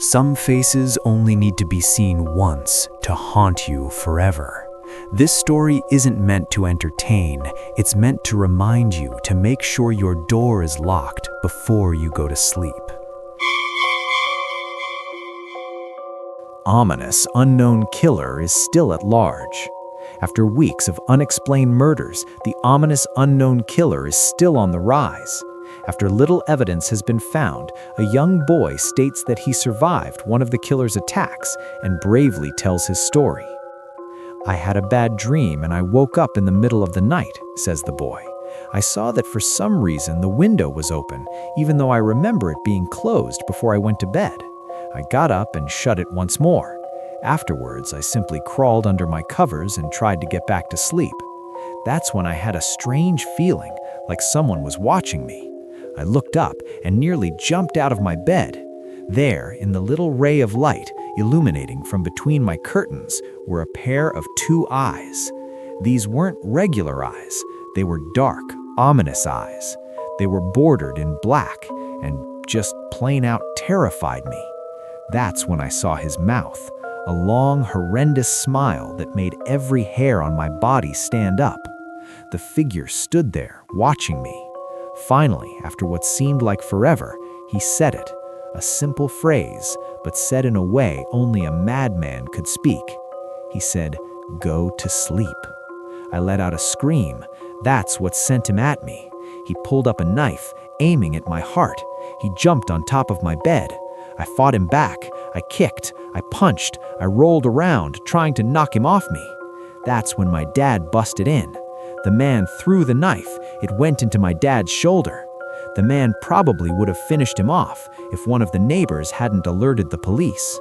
Some faces only need to be seen once to haunt you forever. This story isn't meant to entertain, it's meant to remind you to make sure your door is locked before you go to sleep. Ominous unknown killer is still at large. After weeks of unexplained murders, the ominous unknown killer is still on the rise. After little evidence has been found, a young boy states that he survived one of the killer's attacks and bravely tells his story. "I had a bad dream and I woke up in the middle of the night," says the boy. "I saw that for some reason the window was open, even though I remember it being closed before I went to bed. I got up and shut it once more. Afterwards, I simply crawled under my covers and tried to get back to sleep. That's when I had a strange feeling, like someone was watching me. I looked up and nearly jumped out of my bed. There, in the little ray of light illuminating from between my curtains, were a pair of two eyes. These weren't regular eyes. They were dark, ominous eyes. They were bordered in black and just plain out terrified me. That's when I saw his mouth, a long, horrendous smile that made every hair on my body stand up. The figure stood there, watching me. Finally, after what seemed like forever, he said it, a simple phrase, but said in a way only a madman could speak. He said, "Go to sleep." I let out a scream. That's what sent him at me. He pulled up a knife, aiming at my heart. He jumped on top of my bed. I fought him back. I kicked. I punched. I rolled around, trying to knock him off me. That's when my dad busted in. The man threw the knife. It went into my dad's shoulder. The man probably would have finished him off if one of the neighbors hadn't alerted the police.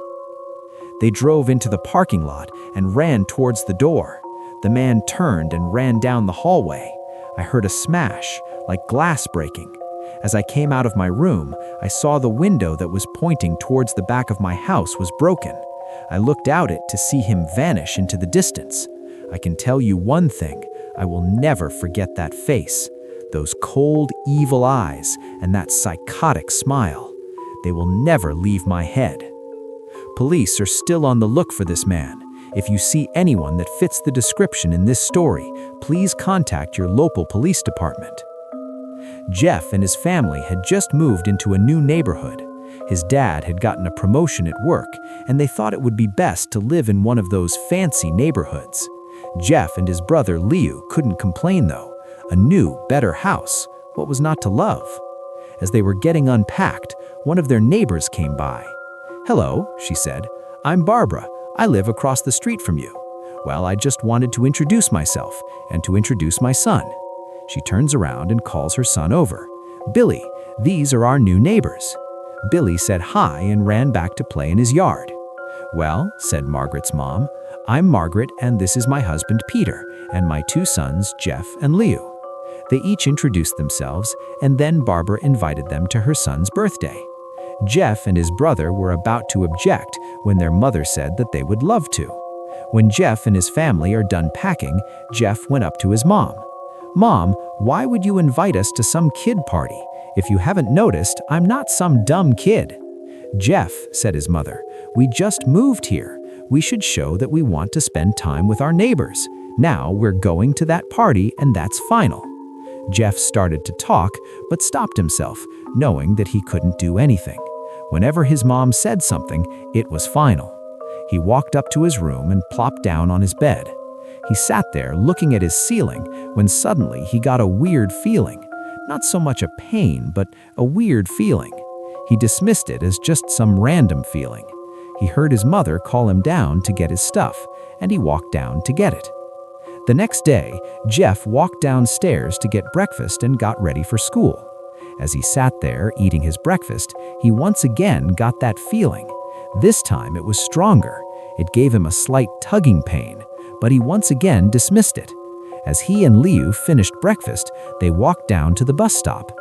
They drove into the parking lot and ran towards the door. The man turned and ran down the hallway. I heard a smash, like glass breaking. As I came out of my room, I saw the window that was pointing towards the back of my house was broken. I looked out it to see him vanish into the distance. I can tell you one thing, I will never forget that face, those cold, evil eyes, and that psychotic smile. They will never leave my head. Police are still on the look for this man. If you see anyone that fits the description in this story, please contact your local police department. Jeff and his family had just moved into a new neighborhood. His dad had gotten a promotion at work, and they thought it would be best to live in one of those fancy neighborhoods. Jeff and his brother Liu couldn't complain though. A new, better house. What was not to love? As they were getting unpacked, one of their neighbors came by. "Hello," she said. "I'm Barbara. I live across the street from you. Well, I just wanted to introduce myself and to introduce my son." She turns around and calls her son over. "Billy, these are our new neighbors." Billy said hi and ran back to play in his yard. "Well," said Margaret's mom, "I'm Margaret and this is my husband Peter and my two sons Jeff and Liu." They each introduced themselves and then Barbara invited them to her son's birthday. Jeff and his brother were about to object when their mother said that they would love to. When Jeff and his family are done packing, Jeff went up to his mom. "Mom, why would you invite us to some kid party? If you haven't noticed, I'm not some dumb kid." "Jeff," said his mother, "we just moved here. We should show that we want to spend time with our neighbors. Now we're going to that party and that's final." Jeff started to talk, but stopped himself, knowing that he couldn't do anything. Whenever his mom said something, it was final. He walked up to his room and plopped down on his bed. He sat there looking at his ceiling when suddenly he got a weird feeling. Not so much a pain, but a weird feeling. He dismissed it as just some random feeling. He heard his mother call him down to get his stuff, and he walked down to get it. The next day, Jeff walked downstairs to get breakfast and got ready for school. As he sat there eating his breakfast, he once again got that feeling. This time it was stronger. It gave him a slight tugging pain, but he once again dismissed it. As he and Liu finished breakfast, they walked down to the bus stop.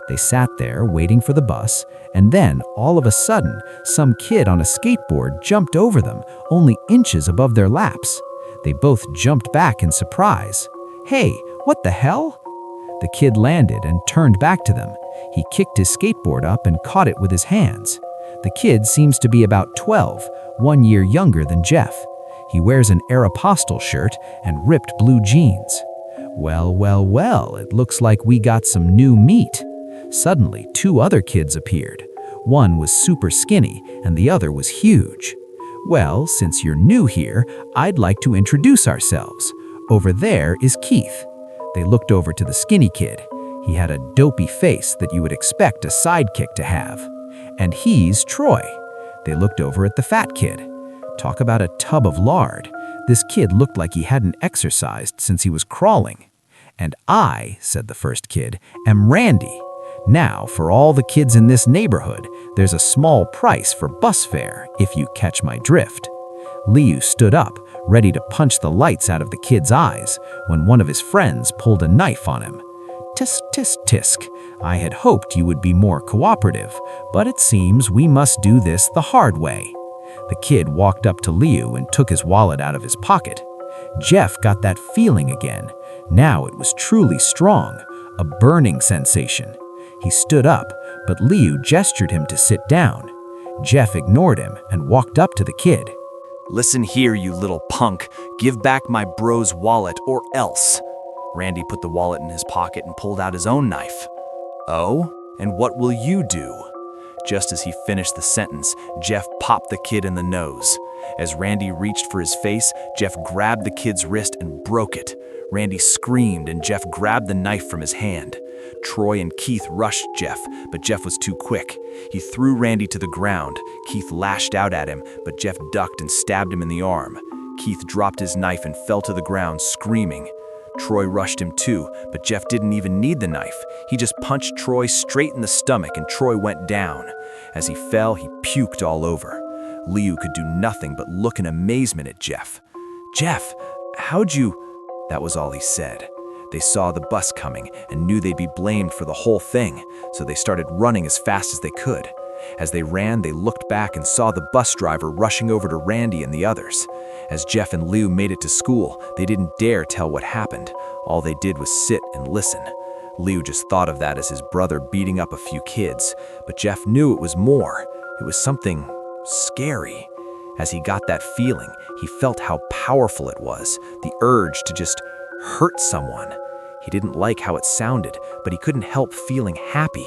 They sat there waiting for the bus, and then, all of a sudden, some kid on a skateboard jumped over them, only inches above their laps. They both jumped back in surprise. "Hey, what the hell?" The kid landed and turned back to them. He kicked his skateboard up and caught it with his hands. The kid seems to be about 12, 1 year younger than Jeff. He wears an Aeropostale shirt and ripped blue jeans. Well, well, well, it looks like we got some new meat. Suddenly, 2 other kids appeared. One was super skinny and the other was huge. Well, since you're new here, I'd like to introduce ourselves. Over there is Keith. They looked over to the skinny kid. He had a dopey face that you would expect a sidekick to have. And he's Troy. They looked over at the fat kid. Talk about a tub of lard. This kid looked like he hadn't exercised since he was crawling. And I, said the first kid, am Randy. Now, for all the kids in this neighborhood, there's a small price for bus fare, if you catch my drift. Liu stood up, ready to punch the lights out of the kid's eyes, when one of his friends pulled a knife on him. Tisk, tisk, tisk. I had hoped you would be more cooperative, but it seems we must do this the hard way. The kid walked up to Liu and took his wallet out of his pocket. Jeff got that feeling again. Now it was truly strong, a burning sensation. He stood up, but Liu gestured him to sit down. Jeff ignored him and walked up to the kid. Listen here, you little punk. Give back my bro's wallet or else. Randy put the wallet in his pocket and pulled out his own knife. Oh, and what will you do? Just as he finished the sentence, Jeff popped the kid in the nose. As Randy reached for his face, Jeff grabbed the kid's wrist and broke it. Randy screamed and Jeff grabbed the knife from his hand. Troy and Keith rushed Jeff, but Jeff was too quick. He threw Randy to the ground. Keith lashed out at him, but Jeff ducked and stabbed him in the arm. Keith dropped his knife and fell to the ground, screaming. Troy rushed him too, but Jeff didn't even need the knife. He just punched Troy straight in the stomach and Troy went down. As he fell, he puked all over. Liu could do nothing but look in amazement at Jeff. Jeff, how'd you... That was all he said. They saw the bus coming and knew they'd be blamed for the whole thing, so they started running as fast as they could. As they ran, they looked back and saw the bus driver rushing over to Randy and the others. As Jeff and Liu made it to school, they didn't dare tell what happened. All they did was sit and listen. Liu just thought of that as his brother beating up a few kids, but Jeff knew it was more. It was something scary. As he got that feeling, he felt how powerful it was, the urge to just hurt someone. He didn't like how it sounded, but he couldn't help feeling happy.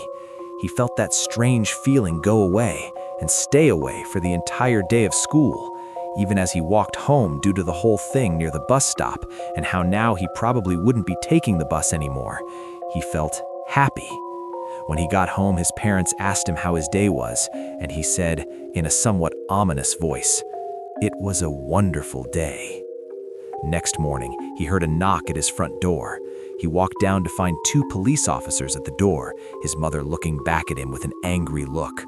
He felt that strange feeling go away and stay away for the entire day of school, even as he walked home due to the whole thing near the bus stop and how now he probably wouldn't be taking the bus anymore. He felt happy. When he got home, his parents asked him how his day was, and he said, in a somewhat ominous voice, "It was a wonderful day." Next morning, he heard a knock at his front door. He walked down to find 2 police officers at the door, his mother looking back at him with an angry look.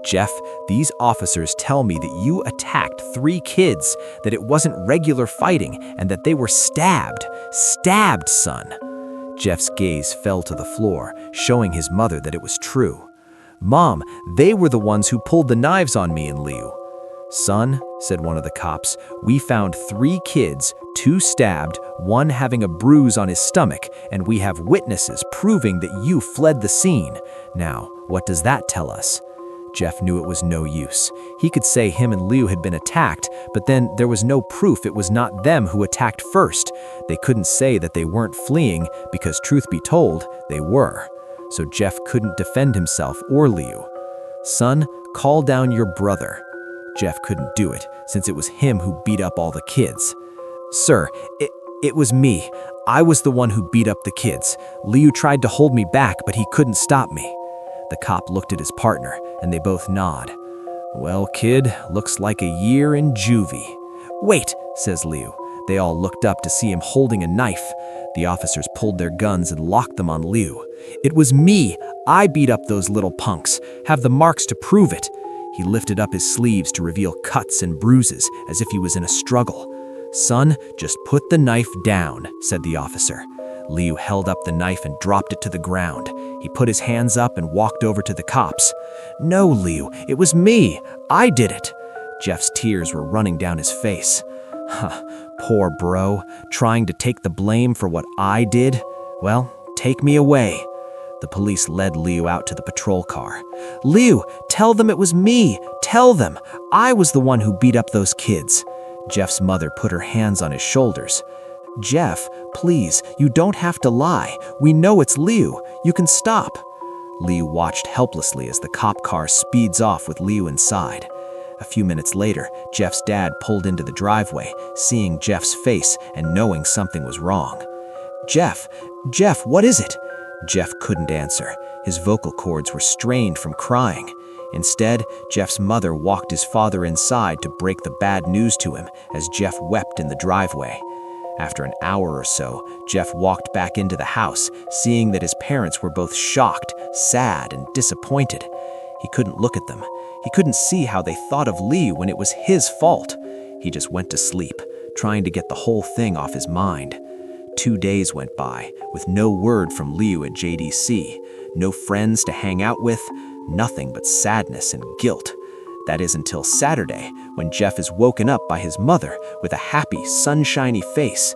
"Jeff, these officers tell me that you attacked 3 kids, that it wasn't regular fighting, and that they were stabbed. Stabbed, son." Jeff's gaze fell to the floor, showing his mother that it was true. "Mom, they were the ones who pulled the knives on me and Liu." "Son," said one of the cops, "we found 3 kids, 2 stabbed, 1 having a bruise on his stomach, and we have witnesses proving that you fled the scene. Now, what does that tell us?" Jeff knew it was no use. He could say him and Liu had been attacked, but then there was no proof it was not them who attacked first. They couldn't say that they weren't fleeing because, truth be told, they were. So Jeff couldn't defend himself or Liu. "Son, call down your brother." Jeff couldn't do it, since it was him who beat up all the kids. "Sir, it was me. I was the one who beat up the kids. Liu tried to hold me back, but he couldn't stop me." The cop looked at his partner, and they both nod. "Well, kid, looks like a year in juvie." "Wait," says Liu. They all looked up to see him holding a knife. The officers pulled their guns and locked them on Liu. "It was me. I beat up those little punks. Have the marks to prove it." He lifted up his sleeves to reveal cuts and bruises, as if he was in a struggle. "Son, just put the knife down," said the officer. Liu held up the knife and dropped it to the ground. He put his hands up and walked over to the cops. "No, Liu, it was me. I did it." Jeff's tears were running down his face. Poor bro, trying to take the blame for what I did. Well, take me away. The police led Liu out to the patrol car. "Liu, tell them it was me! Tell them! I was the one who beat up those kids!" Jeff's mother put her hands on his shoulders. "Jeff, please, you don't have to lie. We know it's Liu. You can stop." Liu watched helplessly as the cop car speeds off with Liu inside. A few minutes later, Jeff's dad pulled into the driveway, seeing Jeff's face and knowing something was wrong. Jeff, what is it?" Jeff couldn't answer. His vocal cords were strained from crying. Instead, Jeff's mother walked his father inside to break the bad news to him as Jeff wept in the driveway. After an hour or so, Jeff walked back into the house, seeing that his parents were both shocked, sad, and disappointed. He couldn't look at them. He couldn't see how they thought of Lee when it was his fault. He just went to sleep, trying to get the whole thing off his mind. 2 days went by, with no word from Liu at JDC, no friends to hang out with, nothing but sadness and guilt. That is until Saturday, when Jeff is woken up by his mother with a happy, sunshiny face.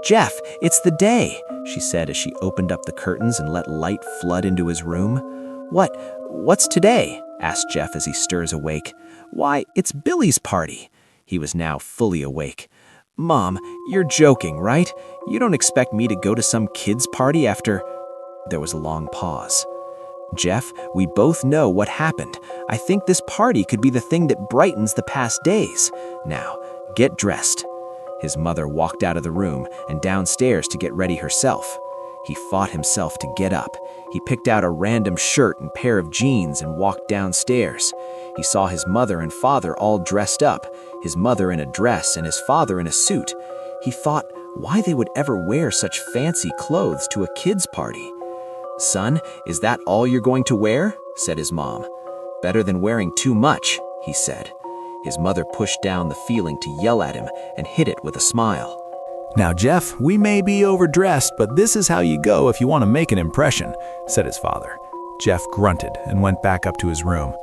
"Jeff, it's the day," she said as she opened up the curtains and let light flood into his room. What's today?" asked Jeff as he stirs awake. "Why, it's Billy's party." He was now fully awake. "Mom, you're joking, right? You don't expect me to go to some kid's party after—" There was a long pause. "Jeff, we both know what happened. I think this party could be the thing that brightens the past days. Now, get dressed." His mother walked out of the room and downstairs to get ready herself. He fought himself to get up. He picked out a random shirt and pair of jeans and walked downstairs. He saw his mother and father all dressed up, his mother in a dress and his father in a suit. He thought why they would ever wear such fancy clothes to a kid's party. "Son, is that all you're going to wear?" said his mom. "Better than wearing too much," he said. His mother pushed down the feeling to yell at him and hid it with a smile. "Now, Jeff, we may be overdressed, but this is how you go if you want to make an impression," said his father. Jeff grunted and went back up to his room.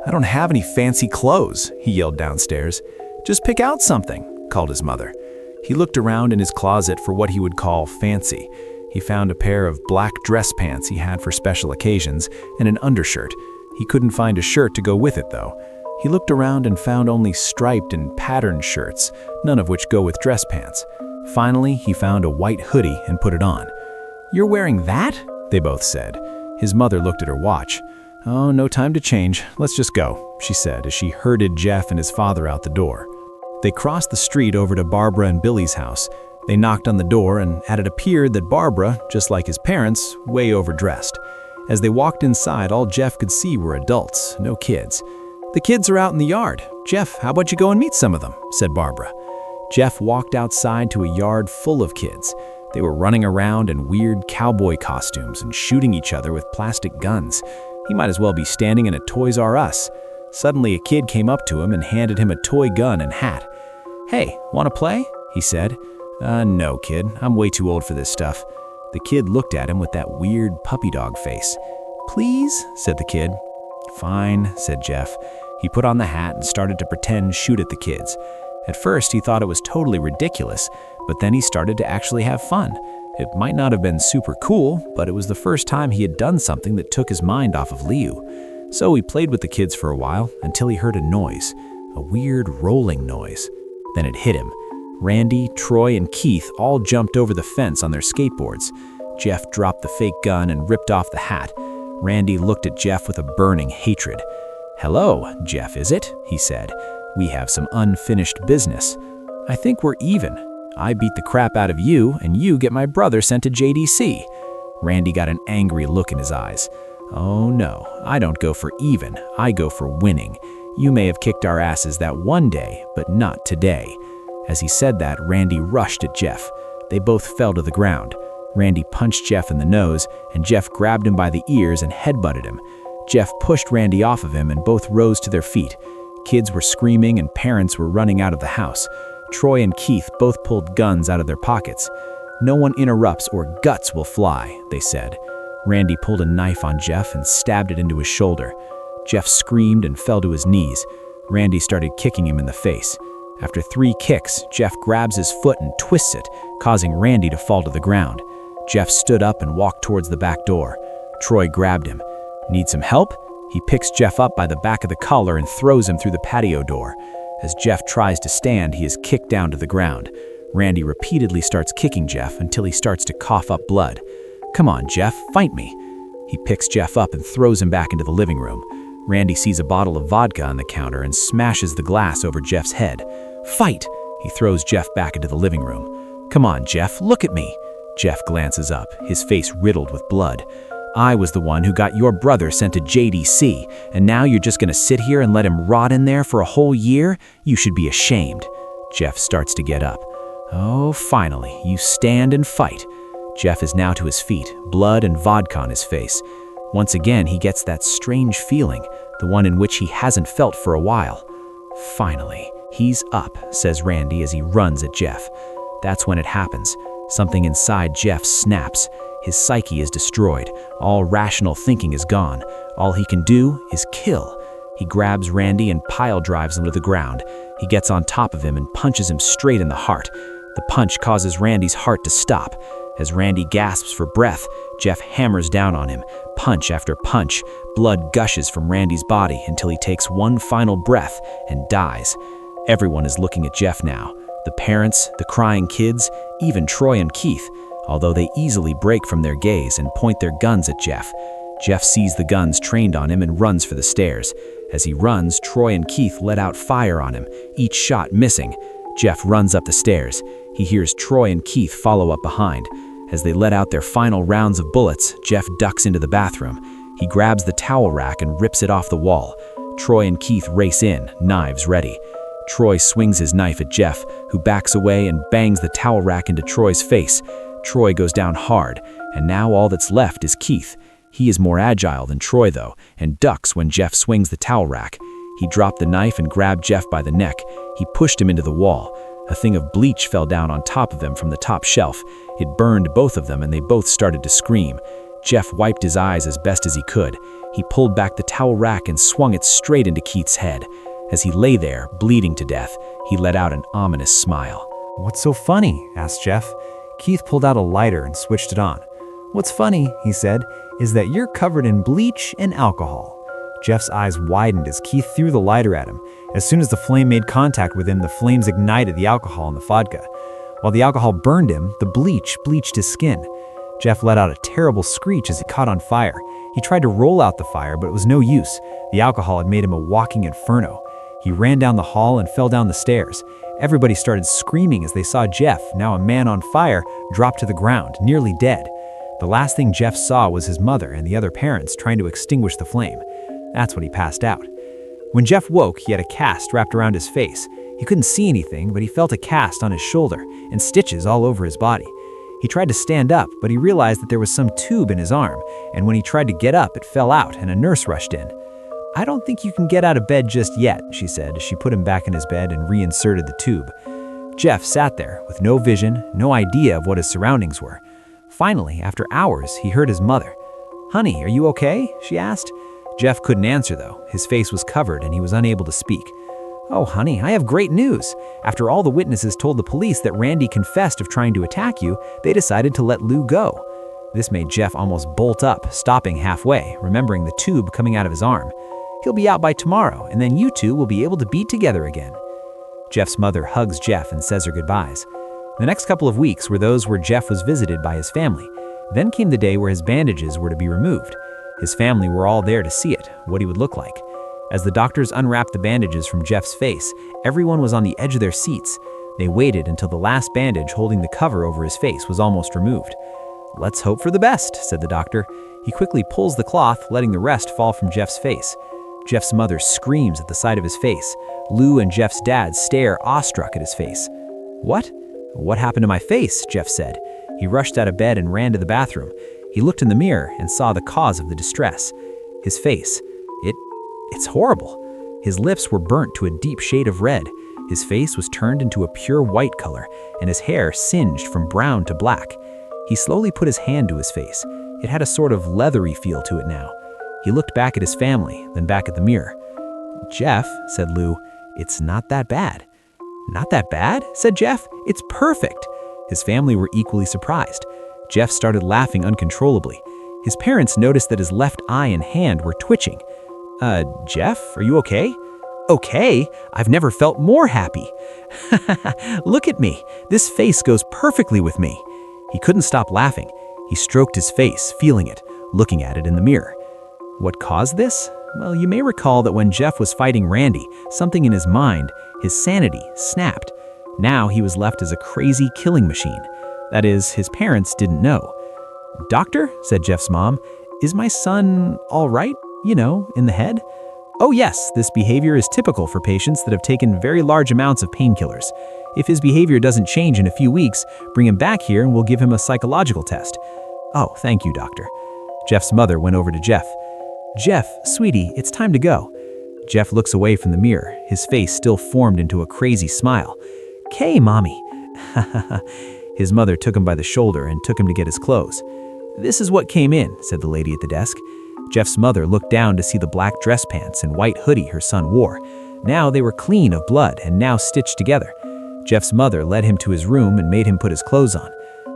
"I don't have any fancy clothes," he yelled downstairs. "Just pick out something," called his mother. He looked around in his closet for what he would call fancy. He found a pair of black dress pants he had for special occasions and an undershirt. He couldn't find a shirt to go with it, though. He looked around and found only striped and patterned shirts, none of which go with dress pants. Finally, he found a white hoodie and put it on. "You're wearing that?" they both said. His mother looked at her watch. "Oh, no time to change. Let's just go," she said as she herded Jeff and his father out the door. They crossed the street over to Barbara and Billy's house. They knocked on the door, and it appeared that Barbara, just like his parents, way overdressed. As they walked inside, all Jeff could see were adults, no kids. "The kids are out in the yard. Jeff, how about you go and meet some of them?" said Barbara. Jeff walked outside to a yard full of kids. They were running around in weird cowboy costumes and shooting each other with plastic guns. He might as well be standing in a Toys R Us. Suddenly, a kid came up to him and handed him a toy gun and hat. "Hey, want to play?" he said. No, kid. I'm way too old for this stuff." The kid looked at him with that weird puppy dog face. "Please?" said the kid. "Fine," said Jeff. He put on the hat and started to pretend shoot at the kids. At first, he thought it was totally ridiculous, but then he started to actually have fun. It might not have been super cool, but it was the first time he had done something that took his mind off of Liu. So he played with the kids for a while until he heard a noise, a weird rolling noise. Then it hit him. Randy, Troy, and Keith all jumped over the fence on their skateboards. Jeff dropped the fake gun and ripped off the hat. Randy looked at Jeff with a burning hatred. "Hello, Jeff, is it?" he said. "We have some unfinished business. I think we're even. I beat the crap out of you, and you get my brother sent to JDC." Randy got an angry look in his eyes. "Oh no, I don't go for even, I go for winning. You may have kicked our asses that one day, but not today." As he said that, Randy rushed at Jeff. They both fell to the ground. Randy punched Jeff in the nose, and Jeff grabbed him by the ears and headbutted him. Jeff pushed Randy off of him, and both rose to their feet. Kids were screaming, and parents were running out of the house. Troy and Keith both pulled guns out of their pockets. "No one interrupts or guts will fly," they said. Randy pulled a knife on Jeff and stabbed it into his shoulder. Jeff screamed and fell to his knees. Randy started kicking him in the face. After 3 kicks, Jeff grabs his foot and twists it, causing Randy to fall to the ground. Jeff stood up and walked towards the back door. Troy grabbed him. Need some help? He picks Jeff up by the back of the collar and throws him through the patio door. As Jeff tries to stand, he is kicked down to the ground. Randy repeatedly starts kicking Jeff until he starts to cough up blood. Come on, Jeff, fight me. He picks Jeff up and throws him back into the living room. Randy sees a bottle of vodka on the counter and smashes the glass over Jeff's head. Fight! He throws Jeff back into the living room. Come on, Jeff, look at me. Jeff glances up, his face riddled with blood. I was the one who got your brother sent to JDC, and now you're just gonna sit here and let him rot in there for a whole year? You should be ashamed. Jeff starts to get up. Oh, finally, you stand and fight. Jeff is now to his feet, blood and vodka on his face. Once again, he gets that strange feeling, the one in which he hasn't felt for a while. Finally, he's up, says Randy as he runs at Jeff. That's when it happens. Something inside Jeff snaps. His psyche is destroyed. All rational thinking is gone. All he can do is kill. He grabs Randy and pile drives him to the ground. He gets on top of him and punches him straight in the heart. The punch causes Randy's heart to stop. As Randy gasps for breath, Jeff hammers down on him, punch after punch. Blood gushes from Randy's body until he takes one final breath and dies. Everyone is looking at Jeff now. The parents, the crying kids, even Troy and Keith, although they easily break from their gaze and point their guns at Jeff. Jeff sees the guns trained on him and runs for the stairs. As he runs, Troy and Keith let out fire on him, each shot missing. Jeff runs up the stairs. He hears Troy and Keith follow up behind. As they let out their final rounds of bullets, Jeff ducks into the bathroom. He grabs the towel rack and rips it off the wall. Troy and Keith race in, knives ready. Troy swings his knife at Jeff, who backs away and bangs the towel rack into Troy's face. Troy goes down hard, and now all that's left is Keith. He is more agile than Troy, though, and ducks when Jeff swings the towel rack. He dropped the knife and grabbed Jeff by the neck. He pushed him into the wall. A thing of bleach fell down on top of them from the top shelf. It burned both of them, and they both started to scream. Jeff wiped his eyes as best as he could. He pulled back the towel rack and swung it straight into Keith's head. As he lay there, bleeding to death, he let out an ominous smile. "What's so funny?" asked Jeff. Keith pulled out a lighter and switched it on. "What's funny," he said, "is that you're covered in bleach and alcohol." Jeff's eyes widened as Keith threw the lighter at him. As soon as the flame made contact with him, the flames ignited the alcohol in the vodka. While the alcohol burned him, the bleach bleached his skin. Jeff let out a terrible screech as it caught on fire. He tried to roll out the fire, but it was no use. The alcohol had made him a walking inferno. He ran down the hall and fell down the stairs. Everybody started screaming as they saw Jeff, now a man on fire, drop to the ground, nearly dead. The last thing Jeff saw was his mother and the other parents trying to extinguish the flame. That's when he passed out. When Jeff woke, he had a cast wrapped around his face. He couldn't see anything, but he felt a cast on his shoulder and stitches all over his body. He tried to stand up, but he realized that there was some tube in his arm, and when he tried to get up, it fell out and a nurse rushed in. "I don't think you can get out of bed just yet," she said as she put him back in his bed and reinserted the tube. Jeff sat there with no vision, no idea of what his surroundings were. Finally, after hours, he heard his mother. "Honey, are you okay?" she asked. Jeff couldn't answer though. His face was covered and he was unable to speak. "Oh, honey, I have great news. After all the witnesses told the police that Randy confessed of trying to attack you, they decided to let Lou go." This made Jeff almost bolt up, stopping halfway, remembering the tube coming out of his arm. "He'll be out by tomorrow, and then you two will be able to be together again." Jeff's mother hugs Jeff and says her goodbyes. The next couple of weeks were those where Jeff was visited by his family. Then came the day where his bandages were to be removed. His family were all there to see it, what he would look like. As the doctors unwrapped the bandages from Jeff's face, everyone was on the edge of their seats. They waited until the last bandage holding the cover over his face was almost removed. "Let's hope for the best," said the doctor. He quickly pulls the cloth, letting the rest fall from Jeff's face. Jeff's mother screams at the sight of his face. Lou and Jeff's dad stare awestruck at his face. "What? What happened to my face?" Jeff said. He rushed out of bed and ran to the bathroom. He looked in the mirror and saw the cause of the distress. His face. It's horrible. His lips were burnt to a deep shade of red. His face was turned into a pure white color, and his hair singed from brown to black. He slowly put his hand to his face. It had a sort of leathery feel to it now. He looked back at his family, then back at the mirror. "Jeff," said Lou, "it's not that bad." "Not that bad?" said Jeff. "It's perfect." His family were equally surprised. Jeff started laughing uncontrollably. His parents noticed that his left eye and hand were twitching. Jeff, are you okay?" "Okay? I've never felt more happy." "Look at me. This face goes perfectly with me." He couldn't stop laughing. He stroked his face, feeling it, looking at it in the mirror. What caused this? Well, you may recall that when Jeff was fighting Randy, something in his mind, his sanity, snapped. Now he was left as a crazy killing machine. That is, his parents didn't know. "Doctor," said Jeff's mom, "is my son all right, in the head?" "Oh yes, this behavior is typical for patients that have taken very large amounts of painkillers. If his behavior doesn't change in a few weeks, bring him back here and we'll give him a psychological test." "Oh, thank you, doctor." Jeff's mother went over to Jeff. "Jeff, sweetie, it's time to go." Jeff looks away from the mirror, his face still formed into a crazy smile. "'Kay, mommy." His mother took him by the shoulder and took him to get his clothes. "This is what came in," said the lady at the desk. Jeff's mother looked down to see the black dress pants and white hoodie her son wore. Now they were clean of blood and now stitched together. Jeff's mother led him to his room and made him put his clothes on.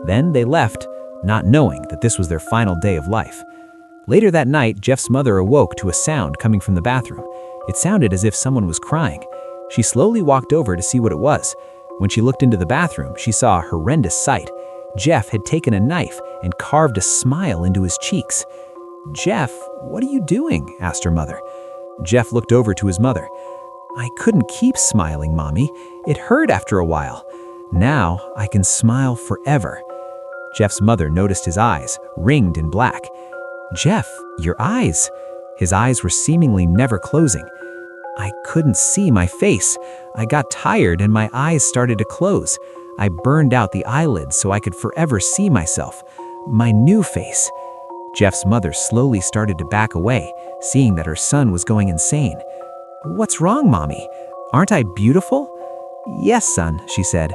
Then they left, not knowing that this was their final day of life. Later that night, Jeff's mother awoke to a sound coming from the bathroom. It sounded as if someone was crying. She slowly walked over to see what it was. When she looked into the bathroom, she saw a horrendous sight. Jeff had taken a knife and carved a smile into his cheeks. "Jeff, what are you doing?" asked her mother. Jeff looked over to his mother. "I couldn't keep smiling, Mommy. It hurt after a while. Now I can smile forever." Jeff's mother noticed his eyes, ringed in black. "Jeff, your eyes." His eyes were seemingly never closing. "I couldn't see my face. I got tired and my eyes started to close. I burned out the eyelids so I could forever see myself. My new face." Jeff's mother slowly started to back away, seeing that her son was going insane. "What's wrong, Mommy? Aren't I beautiful?" "Yes, son," she said.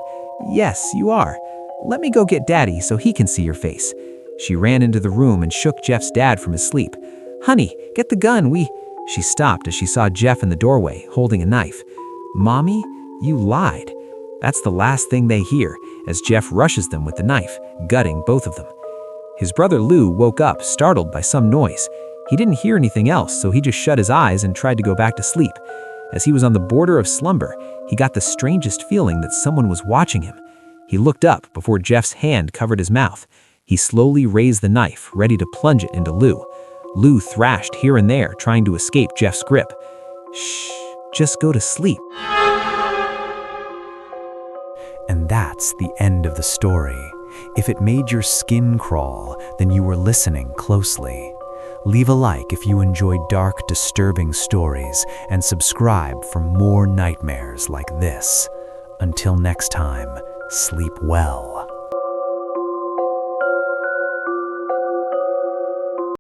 "Yes, you are. Let me go get Daddy so he can see your face." She ran into the room and shook Jeff's dad from his sleep. "Honey, get the gun, She stopped as she saw Jeff in the doorway, holding a knife. "Mommy, you lied." That's the last thing they hear, as Jeff rushes them with the knife, gutting both of them. His brother Lou woke up, startled by some noise. He didn't hear anything else, so he just shut his eyes and tried to go back to sleep. As he was on the border of slumber, he got the strangest feeling that someone was watching him. He looked up before Jeff's hand covered his mouth. He slowly raised the knife, ready to plunge it into Lou. Lou thrashed here and there, trying to escape Jeff's grip. "Shh, just go to sleep." And that's the end of the story. If it made your skin crawl, then you were listening closely. Leave a like if you enjoy dark, disturbing stories, and subscribe for more nightmares like this. Until next time, sleep well.